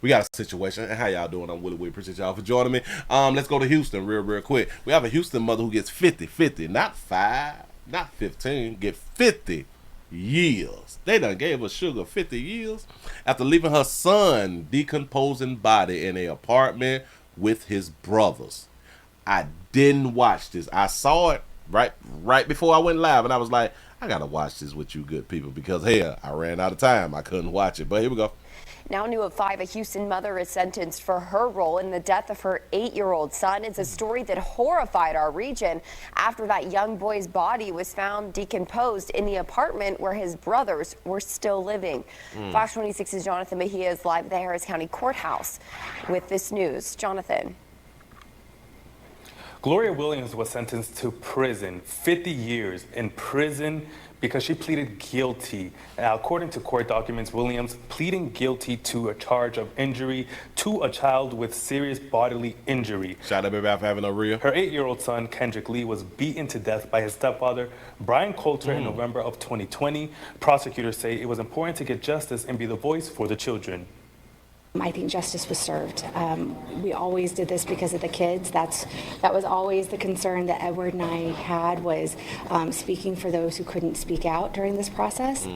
we got a situation. And how y'all doing? I'm Willie. We appreciate y'all for joining me. Let's go to Houston real quick. We have a Houston mother who gets 50, not 5, not 15, get 50 years. They done gave her Sugar 50 years after leaving her son decomposing body in a apartment with his brothers. I didn't watch this. I saw it right before I went live, and I was like, I gotta watch this with you good people because hell, I ran out of time. I couldn't watch it. But here we go. Now new at 5, a Houston mother is sentenced for her role in the death of her 8-year-old son. It's a story that horrified our region after that young boy's body was found decomposed in the apartment where his brothers were still living. Fox 26's Jonathan Mejia is live at the Harris County Courthouse with this news. Jonathan. Gloria Williams was sentenced to prison, 50 years in prison, because she pleaded guilty. Now, according to court documents, Williams pleading guilty to a charge of injury to a child with serious bodily injury. Shout out baby out for having a real. Her 8-year-old son, Kendrick Lee, was beaten to death by his stepfather, Brian Coulter, in November of 2020. Prosecutors say it was important to get justice and be the voice for the children. I think justice was served. We always did this because of the kids. That was always the concern that Edward and I had, was speaking for those who couldn't speak out during this process.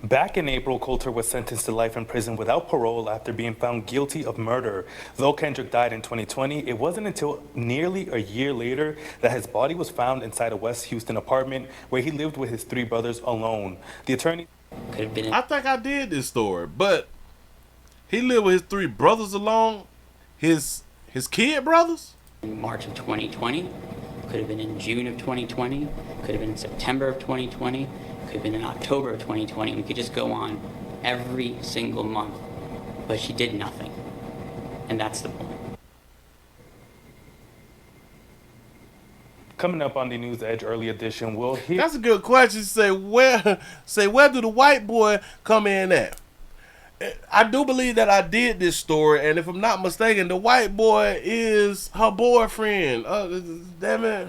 Back in April, Coulter was sentenced to life in prison without parole after being found guilty of murder. Though Kendrick died in 2020, it wasn't until nearly a year later that his body was found inside a West Houston apartment where he lived with his 3 brothers alone. The attorney... I think I did this story, but he lived with his 3 brothers alone. His kid brothers? In March of 2020, could have been in June of 2020, could have been in September of 2020, could have been in October of 2020. We could just go on every single month, but she did nothing, and that's the point. Coming up on the News Edge Early Edition, we'll hear... That's a good question. Say where do the white boy come in at? I do believe that I did this story, and if I'm not mistaken, the white boy is her boyfriend. Damn it.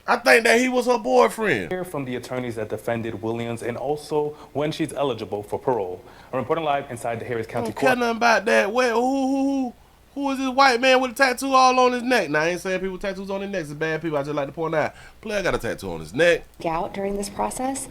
I think that he was her boyfriend. Hear from the attorneys that defended Williams and also when she's eligible for parole. I'm reporting live inside the Harris County Court. I don't care nothing about that. Who is this white man with a tattoo all on his neck? Now, I ain't saying people with tattoos on their necks is bad people. I just like to point out. Player got a tattoo on his neck. Out during this process.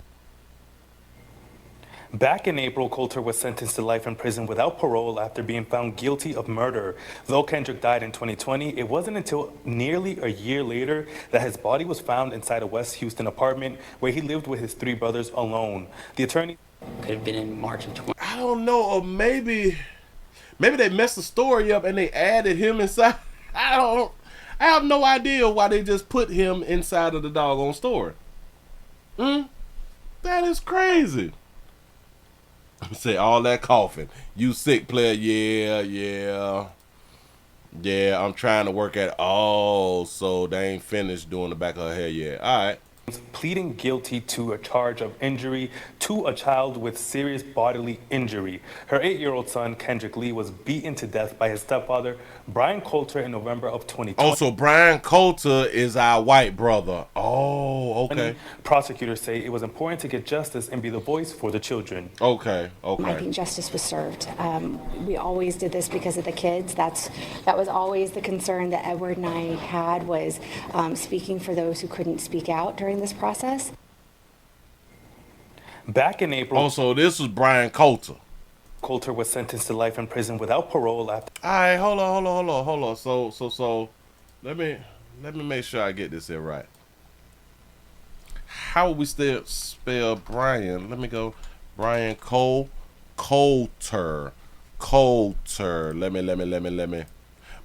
Back in April, Coulter was sentenced to life in prison without parole after being found guilty of murder. Though Kendrick died in 2020, it wasn't until nearly a year later that his body was found inside a West Houston apartment where he lived with his 3 brothers alone. The attorney... Could have been in March of 2020. I don't know, or maybe they messed the story up and they added him inside. I have no idea why they just put him inside of the doggone story. That is crazy. Say all that coughing. You sick, player? Yeah. I'm trying to work at all, so they ain't finished doing the back of her hair yet. All right. Pleading guilty to a charge of injury to a child with serious bodily injury. Her 8-year-old son, Kendrick Lee, was beaten to death by his stepfather, Brian Coulter, in November of 2020. Also, Brian Coulter is our white brother. Oh, okay. Prosecutors say it was important to get justice and be the voice for the children. Okay. I think justice was served. We always did this because of the kids. That was always the concern that Edward and I had, was speaking for those who couldn't speak out during this process. Back in April... Also, this was Brian Coulter. Coulter was sentenced to life in prison without parole after... All right, hold on. So let me make sure I get this here right. How would we still spell Brian? Let me go. Brian Coulter. Let me.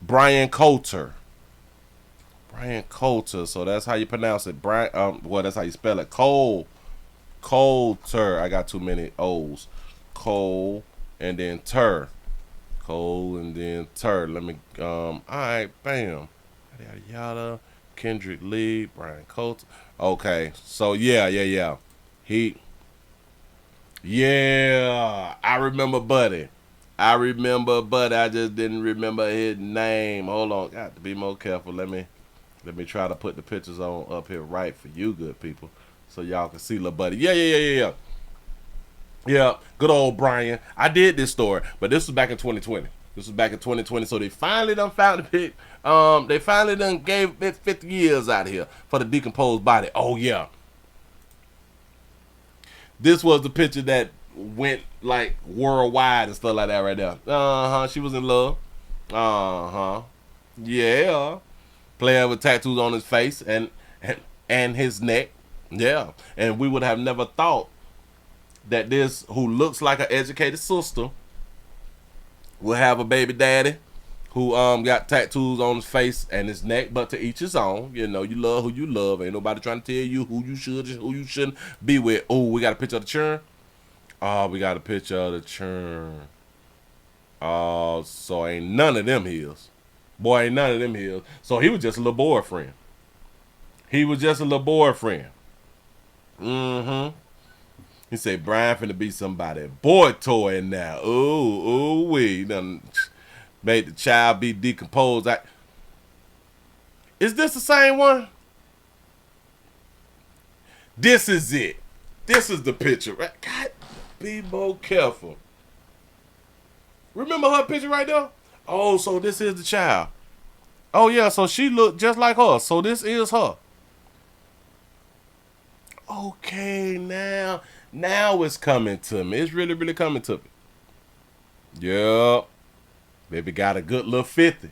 Brian Coulter. Brian Coulter. So that's how you pronounce it. Brian. Well, that's how you spell it. Coulter. I got too many O's. Cole and then Tur. Cole and then Tur. Let me. All right. Bam. Yada yada. Kendrick Lee. Brian Coulter. Okay. So yeah. I remember Buddy. I just didn't remember his name. Hold on. Got to be more careful. Let me try to put the pictures on up here right for you good people so y'all can see little Buddy. Yeah. Yeah, good old Brian. I did this story, but this was back in 2020. This was back in 2020, so they finally done found the pig. They finally done gave it 50 years out here for the decomposed body. Oh, yeah. This was the picture that went, like, worldwide and stuff like that right there. Uh-huh, she was in love. Uh-huh. Yeah. Player with tattoos on his face and his neck. Yeah. And we would have never thought that this, who looks like an educated sister, will have a baby daddy who got tattoos on his face and his neck, but to each his own. You know, you love who you love. Ain't nobody trying to tell you who you should and who you shouldn't be with. Oh, we got a picture of the churn. Oh, we got a picture of the churn. Oh, so ain't none of them his. Boy, ain't none of them his. So he was just a little boyfriend. He was just a little boyfriend. Mm-hmm. He said, Brian finna be somebody. Boy toy now. Ooh, wee. Done made the child be decomposed. Is this the same one? This is it. This is the picture. Right? God, be more careful. Remember her picture right there? Oh, so this is the child. Oh, yeah, so she looked just like her. So this is her. Okay, now it's coming to me. It's really, really coming to me. Yup. Baby got a good little 50.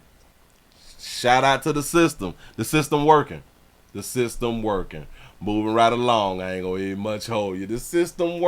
Shout out to the system. The system working. The system working. Moving right along. I ain't gonna even much hold you. The system working.